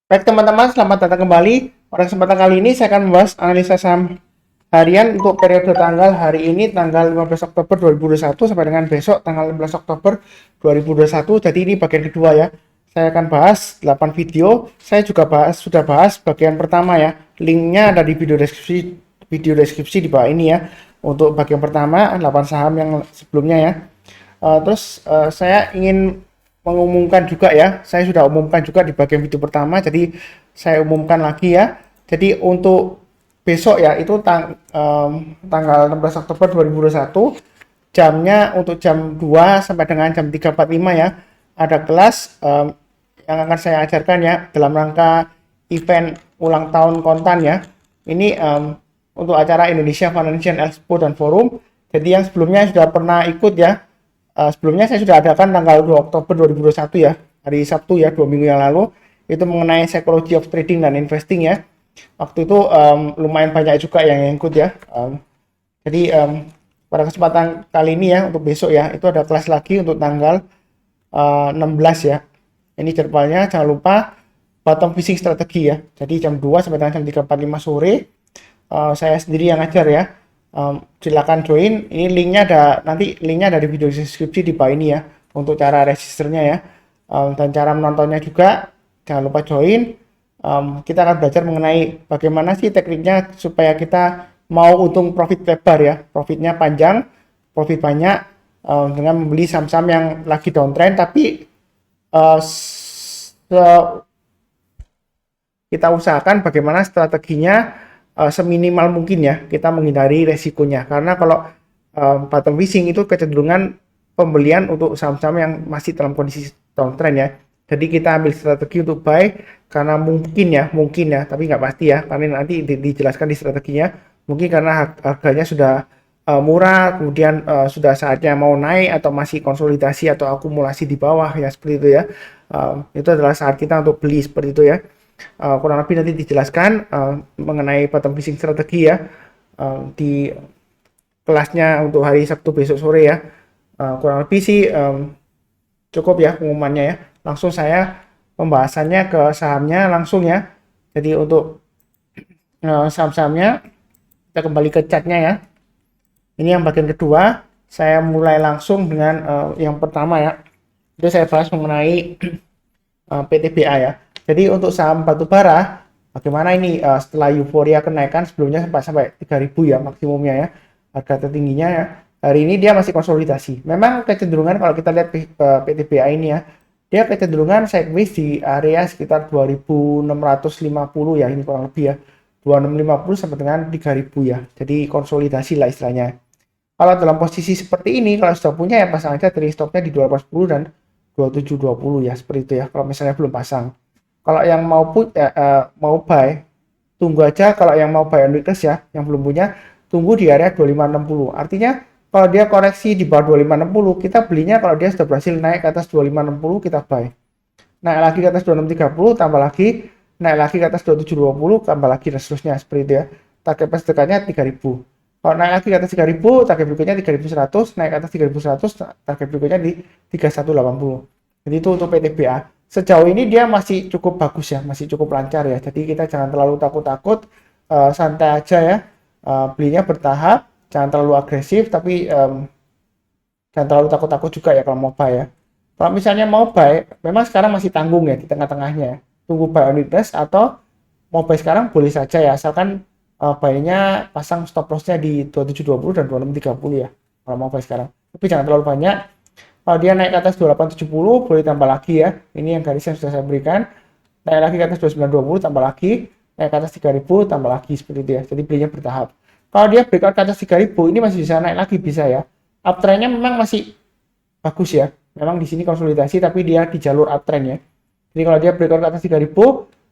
Baik teman-teman, selamat datang kembali. Pada kesempatan kali ini saya akan membahas analisa saham harian untuk periode tanggal hari ini tanggal 15 Oktober 2021 sampai dengan besok tanggal 15 Oktober 2021. Jadi ini bagian kedua ya. Saya akan bahas 8 video. Saya juga sudah bahas bagian pertama ya. Linknya ada di video deskripsi di bawah ini ya. Untuk bagian pertama 8 saham yang sebelumnya ya. Saya ingin mengumumkan juga ya, saya sudah umumkan juga di bagian video pertama, jadi saya umumkan lagi ya. Jadi untuk besok ya, itu tanggal 16 Oktober 2021, jamnya untuk jam 2 sampai dengan jam 3.45 ya, ada kelas yang akan saya ajarkan ya, dalam rangka event ulang tahun Kontan ya. Ini untuk acara Indonesia Financial Expo dan Forum. Jadi yang sebelumnya sudah pernah ikut ya, sebelumnya saya sudah adakan tanggal 2 Oktober 2021 ya, hari Sabtu ya, 2 minggu yang lalu, itu mengenai psychology of trading dan investing ya. Waktu itu lumayan banyak juga yang ikut ya. Pada kesempatan kali ini ya, untuk besok ya, itu ada kelas lagi untuk tanggal 16 ya. Ini jadwalnya, jangan lupa bottom fishing strategi ya. Jadi jam 2 sampai dengan jam 3.45 sore, saya sendiri yang ngajar ya. Silakan join. Ini linknya ada di video deskripsi di bawah ini ya, untuk cara registernya ya. Dan cara menontonnya juga jangan lupa join. Kita akan belajar mengenai bagaimana sih tekniknya supaya kita mau untung profit lebar ya, profitnya panjang, profit banyak, dengan membeli saham-saham yang lagi downtrend, tapi uh, kita usahakan bagaimana strateginya seminimal mungkin ya, kita menghindari resikonya. Karena kalau bottom fishing itu kecenderungan pembelian untuk saham-saham yang masih dalam kondisi downtrend ya. Jadi kita ambil strategi untuk buy karena mungkin ya, tapi nggak pasti ya, karena nanti dijelaskan di strateginya. Mungkin karena harganya sudah murah, kemudian sudah saatnya mau naik, atau masih konsolidasi atau akumulasi di bawah ya, seperti itu ya. Itu adalah saat kita untuk beli, seperti itu ya. Kurang lebih nanti dijelaskan mengenai bottom fishing strategi ya, di kelasnya untuk hari Sabtu besok sore ya. Kurang lebih sih cukup ya pengumumannya ya. Langsung saya pembahasannya ke sahamnya langsung ya. Jadi untuk saham-sahamnya kita kembali ke chartnya ya. Ini yang bagian kedua. Saya mulai langsung dengan yang pertama ya. Itu saya bahas mengenai PTBA ya. Jadi untuk saham batubara, bagaimana ini setelah euforia kenaikan sebelumnya sampai 3.000 ya maksimumnya ya, harga tertingginya ya. Hari ini dia masih konsolidasi. Memang kecenderungan kalau kita lihat PTBA ini ya, dia kecenderungan sideways di area sekitar 2.650 ya, ini kurang lebih ya. 2.650 sampai dengan 3.000 ya. Jadi konsolidasi lah istilahnya. Kalau dalam posisi seperti ini, kalau sudah punya ya pasang aja trailing stopnya di 240 dan 2720 ya, seperti itu ya. Kalau misalnya belum pasang. Kalau yang mau buy, tunggu aja. Kalau yang mau buy on weakness ya, yang belum punya, tunggu di area 2560. Artinya kalau dia koreksi di bawah 2560, kita belinya kalau dia sudah berhasil naik ke atas 2560, kita buy. Naik lagi ke atas 2630, tambah lagi, naik lagi ke atas 2720, tambah lagi, dan seterusnya seperti itu ya. Target price dekatnya 3000. Kalau naik lagi ke atas 3000, target berikutnya 3100, naik ke atas 3100, target berikutnya di 3180. Jadi itu untuk PTBA. Sejauh ini dia masih cukup bagus ya, masih cukup lancar ya. Jadi kita jangan terlalu takut-takut, santai aja ya. Belinya bertahap, jangan terlalu agresif, tapi jangan terlalu takut-takut juga ya kalau mau buy ya. Kalau misalnya mau buy, memang sekarang masih tanggung ya di tengah-tengahnya. Tunggu buy on weakness, atau mau buy sekarang boleh saja ya, asalkan buy-nya pasang stop loss-nya di 2720 dan 2630 ya. Kalau mau buy sekarang. Tapi jangan terlalu banyak. Kalau dia naik ke atas 2870, boleh tambah lagi ya. Ini yang garis yang sudah saya berikan. Naik lagi ke atas 2920, tambah lagi. Naik ke atas 3000, tambah lagi, seperti itu ya. Jadi belinya bertahap. Kalau dia breakout ke atas 3000, ini masih bisa naik lagi, bisa ya. Uptrendnya memang masih bagus ya. Memang di sini konsolidasi, tapi dia di jalur uptrend ya. Jadi kalau dia breakout ke atas 3000,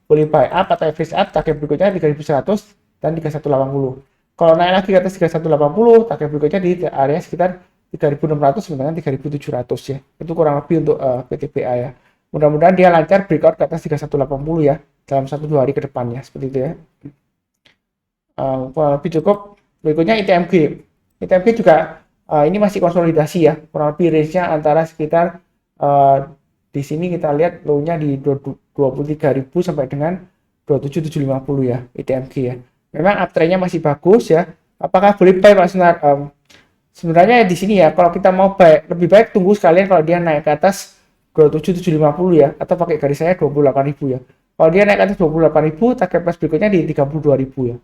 boleh buy up atau average up, target berikutnya 3100 dan 3180. Kalau naik lagi ke atas 3180, target berikutnya di area sekitar 3.600 dengan 3.700 ya. Itu kurang lebih untuk PTBA ya. Mudah-mudahan dia lancar breakout ke atas 3180 ya dalam 1-2 hari ke depannya, seperti itu ya. Kurang lebih cukup. Berikutnya ITMG. ITMG juga ini masih konsolidasi ya. Kurang lebih range-nya antara sekitar Di sini kita lihat low-nya di 23.000 sampai dengan 27.750 ya, ITMG ya. Memang uptrend-nya masih bagus ya. Apakah boleh buy Pak Sunar? Sebenarnya di sini ya, kalau kita mau buy, lebih baik tunggu sekalian kalau dia naik ke atas 27.750 ya, atau pakai garis saya 28.000 ya. Kalau dia naik ke atas 28.000, target price berikutnya di 32.000 ya.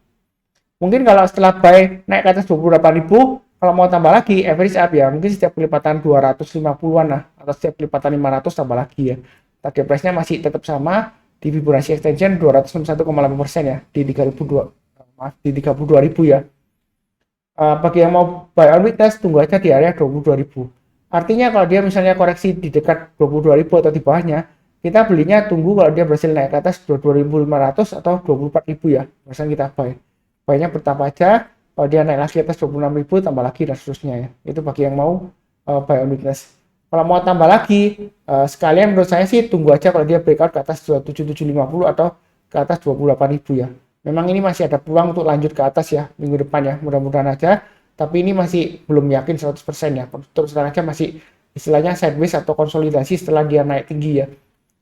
Mungkin kalau setelah buy naik ke atas 28.000, kalau mau tambah lagi average up ya, mungkin setiap kelipatan 250-an lah, atau setiap kelipatan 500 tambah lagi ya. Target price-nya masih tetap sama di Fibonacci extension 261,8% ya, di 32.000 ya. Bagi yang mau buy on weakness, tunggu aja di area 22.000. Artinya kalau dia misalnya koreksi di dekat 22.000 atau di bawahnya, kita belinya tunggu kalau dia berhasil naik ke atas 22.500 atau 24.000 ya, barusan kita buy. Buy-nya bertambah aja, kalau dia naik lagi atas 26.000 tambah lagi dan seterusnya ya. Itu bagi yang mau buy on weakness. Kalau mau tambah lagi, sekalian menurut saya sih tunggu aja kalau dia breakout ke atas 27.750 atau ke atas 28.000 ya. Memang ini masih ada peluang untuk lanjut ke atas ya minggu depan ya, mudah-mudahan aja. Tapi ini masih belum yakin 100% ya. Terus terang aja masih istilahnya sideways atau konsolidasi setelah dia naik tinggi ya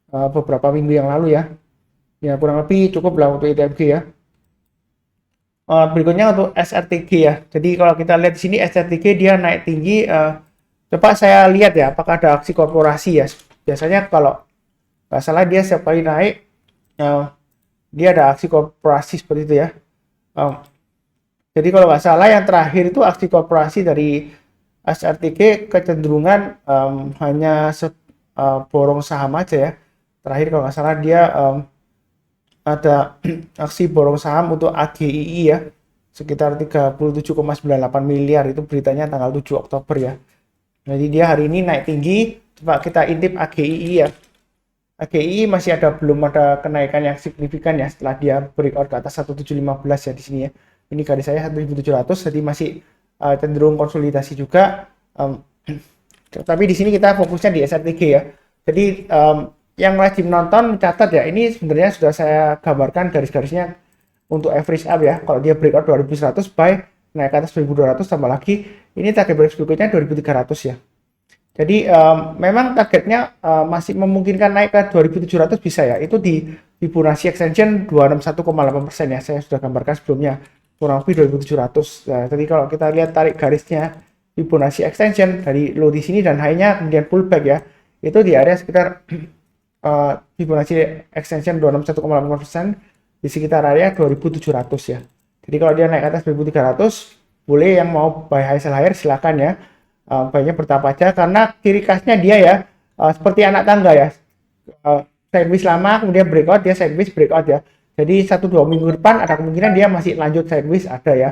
beberapa minggu yang lalu ya. Ya kurang lebih cukup lah untuk ITMG ya. Berikutnya untuk SRTG ya. Jadi kalau kita lihat di sini SRTG dia naik tinggi. Coba saya lihat ya, apakah ada aksi korporasi ya. Biasanya kalau nggak salah dia setiap kali naik, dia ada aksi korporasi seperti itu ya. Jadi kalau nggak salah yang terakhir itu aksi korporasi dari SRTG kecenderungan hanya borong saham aja ya. Terakhir kalau nggak salah dia ada aksi borong saham untuk AGII ya, sekitar 37,98 miliar, itu beritanya tanggal 7 Oktober ya. Jadi dia hari ini naik tinggi. Coba kita intip AGII ya. AGII masih belum ada kenaikan yang signifikan ya setelah dia breakout ke atas 1715 ya di sini ya. Ini garis saya 1700, jadi masih cenderung konsolidasi juga. Tapi di sini kita fokusnya di SRTG ya. Jadi yang rajin nonton catat ya, ini sebenarnya sudah saya gambarkan garis-garisnya untuk average up ya. Kalau dia breakout 2100 buy, naik ke atas 2200 tambah lagi, ini target berikutnya 2300 ya. Jadi memang targetnya masih memungkinkan naik ke 2700 bisa ya. Itu di Fibonacci extension 261,8% ya. Saya sudah gambarkan sebelumnya. Kurang lebih 2700. Nah, jadi kalau kita lihat tarik garisnya Fibonacci extension dari low di sini dan high-nya kemudian pullback ya. Itu di area sekitar Fibonacci extension 261,8% di sekitar area 2700 ya. Jadi kalau dia naik ke atas 2300, boleh yang mau buy high sell higher silakan ya. Buy-nya bertahap aja karena ciri khasnya dia ya seperti anak tangga ya. Sideways lama kemudian breakout, dia sideways breakout ya. Jadi 1-2 minggu depan ada kemungkinan dia masih lanjut sideways ada ya.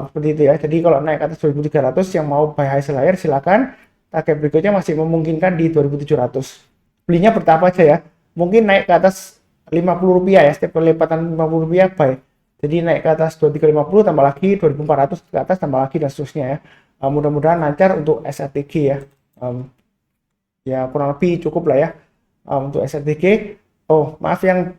Seperti itu ya. Jadi kalau naik ke atas 2300 yang mau buy high sell higher silakan. Target berikutnya masih memungkinkan di 2700. Belinya bertahap aja ya. Mungkin naik ke atas Rp50 ya, setiap kelipatan Rp50 buy. Jadi naik ke atas 2350 tambah lagi 2400 ke atas tambah lagi dan seterusnya ya. Mudah-mudahan lancar untuk SRTG ya. Ya kurang lebih cukup lah ya untuk SRTG. Oh maaf yang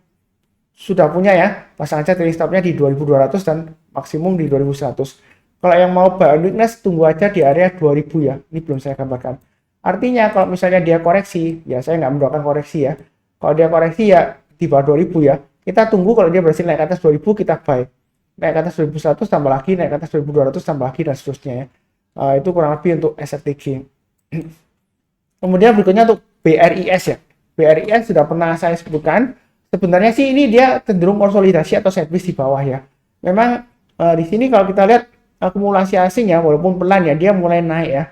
sudah punya ya, pasang aja trailing stopnya di 2200 dan maksimum di 2100. Kalau yang mau buy on weakness tunggu aja di area 2000 ya. Ini belum saya gambarkan. Artinya kalau misalnya dia koreksi, ya saya nggak mendoakan koreksi ya. Kalau dia koreksi ya di bawah 2000 ya. Kita tunggu kalau dia berhasil naik ke atas 2000 kita buy. Naik ke atas 2100 tambah lagi, naik ke atas 2200 tambah lagi dan seterusnya ya. Itu kurang lebih untuk SRTG. Kemudian berikutnya untuk BRIS ya. BRIS sudah pernah saya sebutkan. Sebenarnya sih ini dia cenderung konsolidasi atau sideways di bawah ya. Memang di sini kalau kita lihat akumulasi asing ya, walaupun pelan ya, dia mulai naik ya.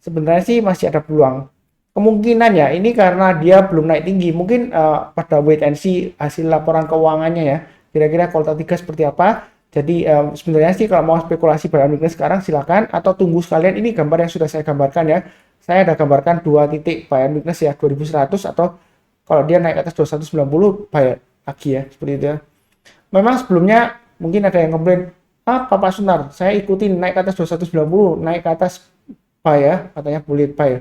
Sebenarnya sih masih ada peluang. Kemungkinan ya, ini karena dia belum naik tinggi. Mungkin pada wait and see hasil laporan keuangannya ya. Kira-kira kuartal 3 seperti apa. Jadi sebenarnya sih kalau mau spekulasi buy on weakness sekarang silakan. Atau tunggu sekalian, ini gambar yang sudah saya gambarkan ya. Saya ada gambarkan 2 titik buy on weakness ya, 2100 atau kalau dia naik ke atas 2190 buy lagi ya. Seperti itu ya. Memang sebelumnya mungkin ada yang komplain, Pak Sunar, saya ikutin naik ke atas 2190, naik ke atas buy ya, katanya boleh buy.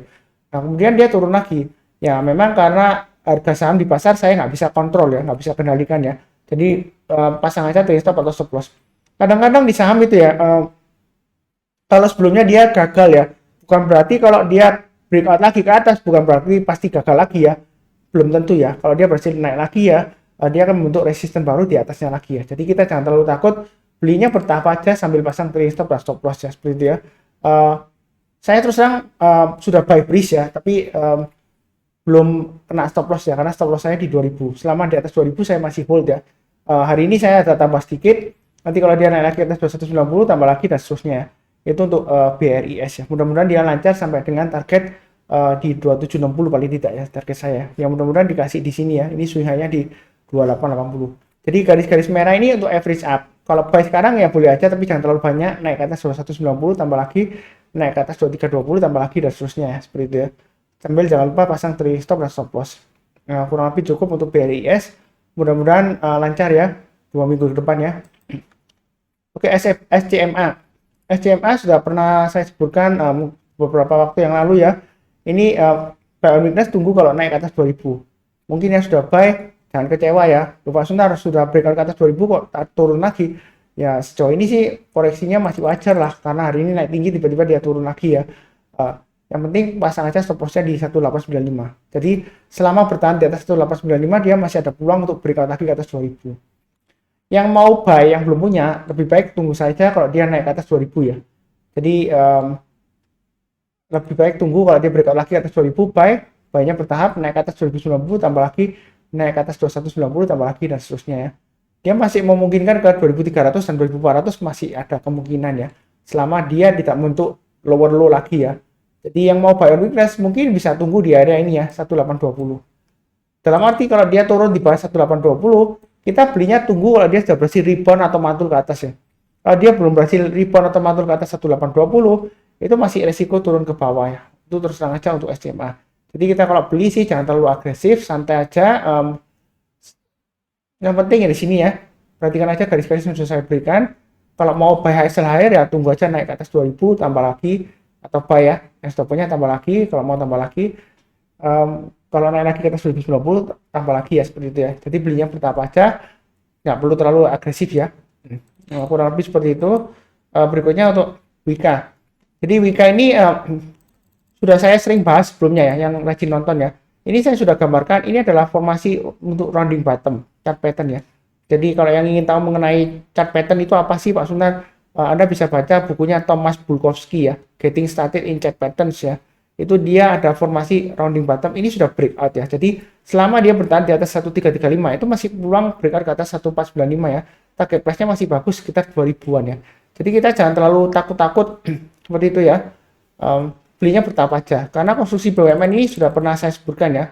Nah, kemudian dia turun lagi. Ya, memang karena harga saham di pasar saya nggak bisa kontrol ya, nggak bisa kendalikan ya. Jadi pasang aja trailing stop atau stop loss. Kadang-kadang di saham itu ya, kalau sebelumnya dia gagal ya, bukan berarti kalau dia breakout lagi ke atas, bukan berarti pasti gagal lagi ya. belum tentu ya. Kalau dia berhasil naik lagi ya, dia akan membentuk resisten baru di atasnya lagi ya. Jadi kita jangan terlalu takut, belinya bertahap aja sambil pasang trailing stop dan stop loss ya, seperti itu ya. Saya terus terang sudah buy breeze ya, tapi belum kena stop loss ya, karena stop loss saya di 2000. Selama di atas 2000 saya masih hold ya. Hari ini saya ada tambah sedikit, nanti kalau dia naik lagi ke atas 2190 tambah lagi dan seterusnya. Itu untuk BRIS ya. Mudah-mudahan dia lancar sampai dengan target di 2760 paling tidak ya, target saya. Yang mudah-mudahan dikasih di sini ya. Ini swing high-nya di 2880. Jadi garis-garis merah ini untuk average up. Kalau buy sekarang ya boleh aja, tapi jangan terlalu banyak. Naik ke atas 2190 tambah lagi, naik ke atas 2320 tambah lagi dan seterusnya ya, seperti itu ya. Sambil jangan lupa pasang trailing stop dan stop loss. Nah, kurang lebih cukup untuk BRIS. Mudah-mudahan lancar ya 2 minggu ke depan ya. Oke, SCMA. SCMA sudah pernah saya sebutkan beberapa waktu yang lalu ya. Ini buy on weakness, tunggu kalau naik ke atas 2000. Mungkin yang sudah buy jangan kecewa ya. Lupa sebentar, sudah breakout ke atas 2000 kok turun lagi. Ya sejauh ini sih koreksinya masih wajar lah, karena hari ini naik tinggi tiba-tiba dia turun lagi ya. Yang penting pasang aja stop lossnya di 1895. Jadi selama bertahan di atas 1895 dia masih ada peluang untuk breakout lagi ke atas 2000. Yang mau buy, yang belum punya, lebih baik tunggu saja kalau dia naik ke atas 2000 ya. Jadi lebih baik tunggu kalau dia breakout lagi ke atas 2000, buy-nya bertahap, naik ke atas 2090 tambah lagi, naik ke atas 2190 tambah lagi dan seterusnya ya. Dia masih memungkinkan ke 2300 dan 2400 masih ada kemungkinan ya, selama dia tidak membentuk lower low lagi ya. Jadi yang mau buy on weakness mungkin bisa tunggu di area ini ya, 1820. Dalam arti kalau dia turun di bawah 1820, kita belinya tunggu kalau dia sudah berhasil rebound atau mantul ke atas ya. Kalau dia belum berhasil rebound atau mantul ke atas 1820, itu masih resiko turun ke bawah ya. Itu terus terang aja untuk SCMA. Jadi kita kalau beli sih jangan terlalu agresif, santai aja. Yang penting ya di sini ya, perhatikan aja garis-garis yang sudah saya berikan. Kalau mau buy high sell higher ya tunggu aja naik ke atas 2000 tambah lagi, atau buy ya, yang stopnya tambah lagi, kalau mau tambah lagi. Kalau naik lagi ke atas 2090 tambah lagi ya, seperti itu ya. Jadi belinya bertahap aja, nggak perlu terlalu agresif ya. Kurang lebih seperti itu. Berikutnya untuk Wika. Jadi Wika ini sudah saya sering bahas sebelumnya ya, yang rajin nonton ya. Ini saya sudah gambarkan, ini adalah formasi untuk rounding bottom, chart pattern ya. Jadi kalau yang ingin tahu mengenai chart pattern itu apa sih Pak Sunar, Anda bisa baca bukunya Thomas Bulkowski ya, Getting Started in Chart Patterns ya. Itu dia ada formasi rounding bottom, ini sudah breakout ya. Jadi selama dia bertahan di atas 1335 itu masih peluang breakout ke atas 1495 ya. Target price-nya masih bagus sekitar 2000-an ya. Jadi kita jangan terlalu takut-takut seperti itu ya. Belinya bertahap aja. Karena konstruksi BUMN ini sudah pernah saya sebutkan ya.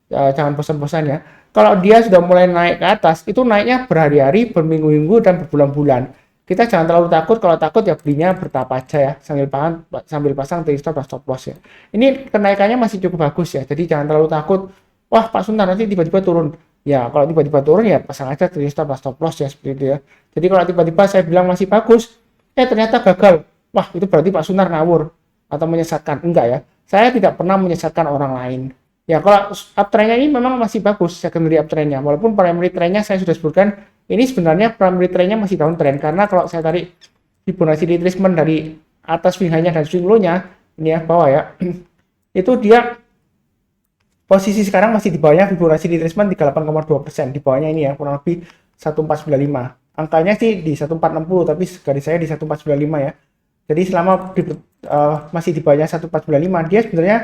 Jangan bosan-bosan ya. Kalau dia sudah mulai naik ke atas, itu naiknya berhari-hari, berminggu-minggu dan berbulan-bulan. Kita jangan terlalu takut, kalau takut ya belinya bertahap aja ya, sambil pasang trailing stop dan stop loss ya. Ini kenaikannya masih cukup bagus ya, jadi jangan terlalu takut, wah Pak Suntar nanti tiba-tiba turun. Ya kalau tiba-tiba turun ya pasang aja trailing stop dan stop loss ya, seperti itu ya. Jadi kalau tiba-tiba saya bilang masih bagus, ternyata gagal, wah itu berarti Pak Suntar ngawur atau menyesatkan. Enggak ya, saya tidak pernah menyesatkan orang lain. Ya kalau uptrendnya ini memang masih bagus, secondary uptrendnya, walaupun primary trendnya saya sudah sebutkan. Ini sebenarnya primary trendnya masih downtrend, karena kalau saya tarik Fibonacci retracement dari atas swing high-nya dan swing low-nya, ini ya bawah ya, itu dia posisi sekarang masih di bawahnya Fibonacci retracement 38,2%, di bawahnya ini ya, kurang lebih 1495. Angkanya sih di 1460, tapi garis saya di 1495 ya. Jadi selama masih di bawahnya 1495, dia sebenarnya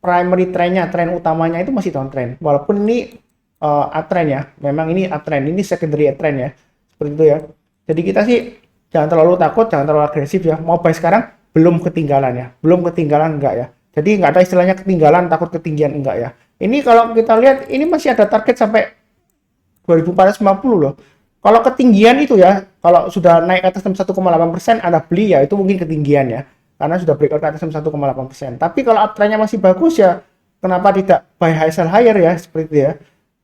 primary trendnya, tren utamanya itu masih downtrend, walaupun ini uptrend ya, memang ini uptrend, ini secondary trend ya, seperti itu ya. Jadi kita sih jangan terlalu takut, jangan terlalu agresif ya. Mau buy sekarang belum ketinggalan ya, belum ketinggalan enggak ya. Jadi nggak ada istilahnya ketinggalan, takut ketinggian enggak ya. Ini kalau kita lihat ini masih ada target sampai 2450 loh. Kalau ketinggian itu ya, kalau sudah naik ke atas 1,8% Anda beli ya, itu mungkin ketinggian ya, karena sudah breakout ke atas 1,8%. Tapi kalau uptrendnya masih bagus ya, kenapa tidak buy high sell higher ya, seperti itu ya.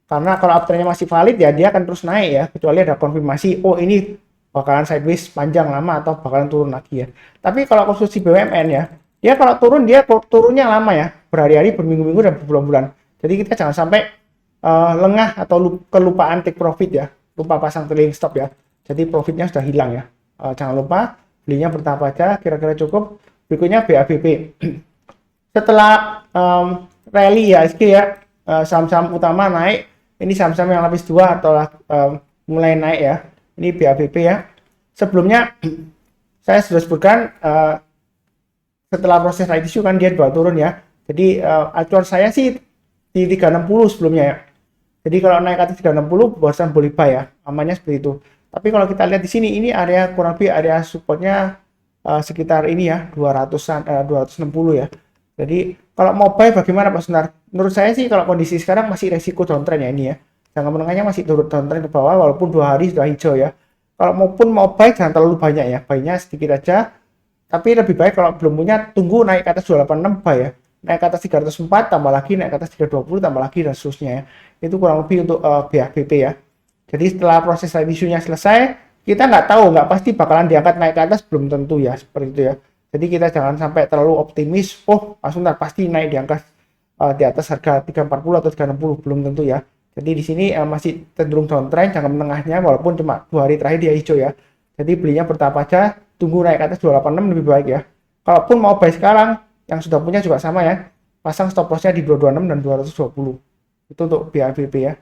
Karena kalau uptrendnya masih valid ya dia akan terus naik ya, kecuali ada konfirmasi oh ini bakalan sideways panjang lama atau bakalan turun lagi ya. Tapi kalau konstruksi BUMN ya, dia kalau turun dia turunnya lama ya, berhari-hari, berminggu-minggu dan berbulan-bulan. Jadi kita jangan sampai lengah atau kelupaan take profit ya, lupa pasang trailing stop ya. Jadi profitnya sudah hilang ya. Jangan lupa belinya bertahap aja, kira-kira cukup. Berikutnya BABP. Setelah rally ya SG ya, saham-saham utama naik. Ini saham-saham yang lapis 2 atau mulai naik ya. Ini BABP ya. Sebelumnya saya sudah sebutkan setelah proses right issue kan dia turun ya. Jadi acuan saya sih di 360 sebelumnya ya. Jadi kalau naik ke atas 360 barusan boleh buy ya. Amannya seperti itu. Tapi kalau kita lihat di sini ini area kurang lebih area supportnya sekitar ini ya 200-an 260 ya. Jadi kalau mau buy bagaimana Pak Sunar? Menurut saya sih kalau kondisi sekarang masih resiko downtrend ya ini ya. Jangka menengahnya masih turun downtrend ke bawah walaupun 2 hari sudah hijau ya. Kalau mau buy jangan terlalu banyak ya. Buy-nya sedikit aja. Tapi lebih baik kalau belum punya tunggu naik ke atas 286 buy ya. Naik ke atas 304 tambah lagi, naik ke atas 320 tambah lagi dan seterusnya ya. Itu kurang lebih untuk BHBP ya. Jadi setelah proses right issue-nya selesai, kita nggak tahu, nggak pasti bakalan diangkat naik ke atas, belum tentu ya, seperti itu ya. Jadi kita jangan sampai terlalu optimis, oh langsung pasti naik diangkat di atas harga 340 atau 360, belum tentu ya. Jadi di sini masih cenderung downtrend jangka menengahnya, walaupun cuma 2 hari terakhir dia hijau ya. Jadi belinya bertahap aja, tunggu naik ke atas 286 lebih baik ya. Kalaupun mau buy sekarang, yang sudah punya juga sama ya, pasang stop loss-nya di 226 dan 220. Itu untuk BABP ya.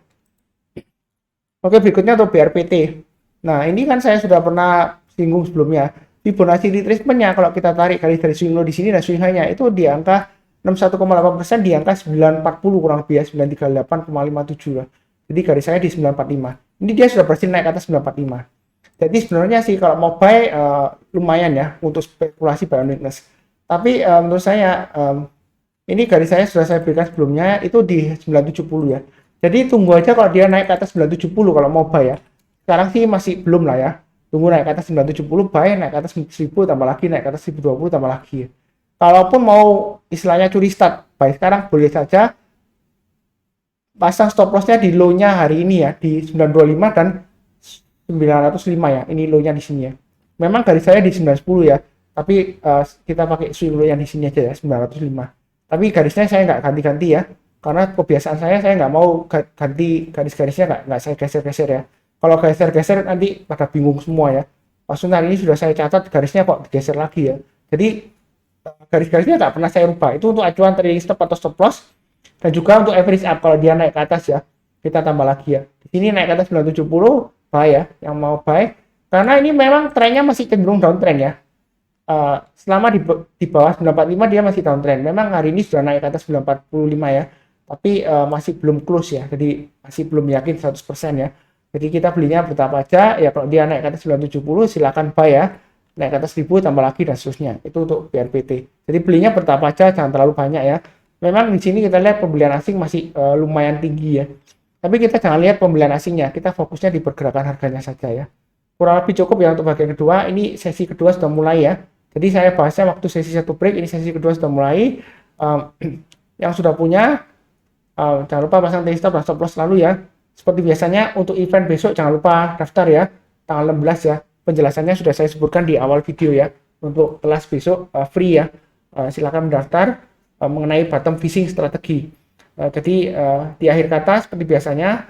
Oke, berikutnya untuk BRPT. Nah, ini kan saya sudah pernah singgung sebelumnya. Fibonacci retracement-nya kalau kita tarik garis dari swing low di sini dan swing high-nya itu di angka 61,8%, di angka 940 kurang lebih ya, 938,57 lah. Jadi garis saya di 945. Ini dia sudah berhasil naik ke atas 945. Jadi sebenarnya sih kalau mau buy lumayan ya untuk spekulasi buy on weakness. Tapi menurut saya ini garis saya sudah saya berikan sebelumnya itu di 970 ya. Jadi tunggu aja kalau dia naik ke atas 970 kalau mau buy ya. Sekarang sih masih belum lah ya. Tunggu naik ke atas 970 buy, naik ke atas 1000 tambah lagi, naik ke atas 1020 tambah lagi. Kalaupun mau istilahnya curi start buy sekarang boleh saja pasang stop loss-nya di low-nya hari ini ya di 925 dan 905 ya. Ini low-nya di sini ya. Memang garis saya di 910 ya. Tapi kita pakai swing low yang di sini aja ya 905. Tapi garisnya saya nggak ganti-ganti ya. Karena kebiasaan saya nggak mau ganti garis-garisnya, nggak saya geser-geser ya. Kalau geser-geser nanti pada bingung semua ya. Maksudnya ini sudah saya catat garisnya kok digeser lagi ya. Jadi garis-garisnya nggak pernah saya rubah. Itu untuk acuan trailing stop atau stop loss dan juga untuk average up kalau dia naik ke atas ya. Kita tambah lagi ya. Di sini naik ke atas 970 buy ya, yang mau buy. Karena ini memang trennya masih cenderung downtrend ya. Selama di bawah 945 dia masih downtrend. Memang hari ini sudah naik ke atas 945 ya. Tapi masih belum close ya, jadi masih belum yakin 100% ya. Jadi kita belinya bertahap aja ya. Kalau dia naik ke atas 970 silakan buy ya, naik ke atas 1000 tambah lagi dan seterusnya. Itu untuk BRPT. Jadi belinya bertahap aja, jangan terlalu banyak ya. Memang di sini kita lihat pembelian asing masih lumayan tinggi ya, tapi kita jangan lihat pembelian asingnya, kita fokusnya di pergerakan harganya saja ya. Kurang lebih cukup ya untuk bagian kedua. Ini sesi kedua sudah mulai ya. Jadi saya bahasnya waktu sesi 1 break, ini sesi kedua sudah mulai. Yang sudah punya jangan lupa pasang trailing stop dan stop loss selalu ya. Seperti biasanya untuk event besok jangan lupa daftar ya, tanggal 16 ya. Penjelasannya sudah saya sebutkan di awal video ya. Untuk kelas besok free ya. Silakan mendaftar mengenai bottom fishing strategi. Jadi di akhir kata seperti biasanya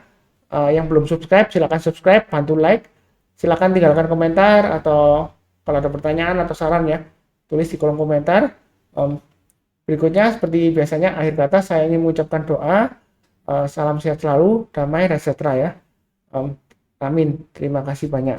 yang belum subscribe silakan subscribe, bantu like, silakan tinggalkan komentar atau kalau ada pertanyaan atau saran ya tulis di kolom komentar. Berikutnya seperti biasanya akhir kata saya ingin mengucapkan doa, salam sehat selalu, damai dan sejahtera ya. Amin. Terima kasih banyak.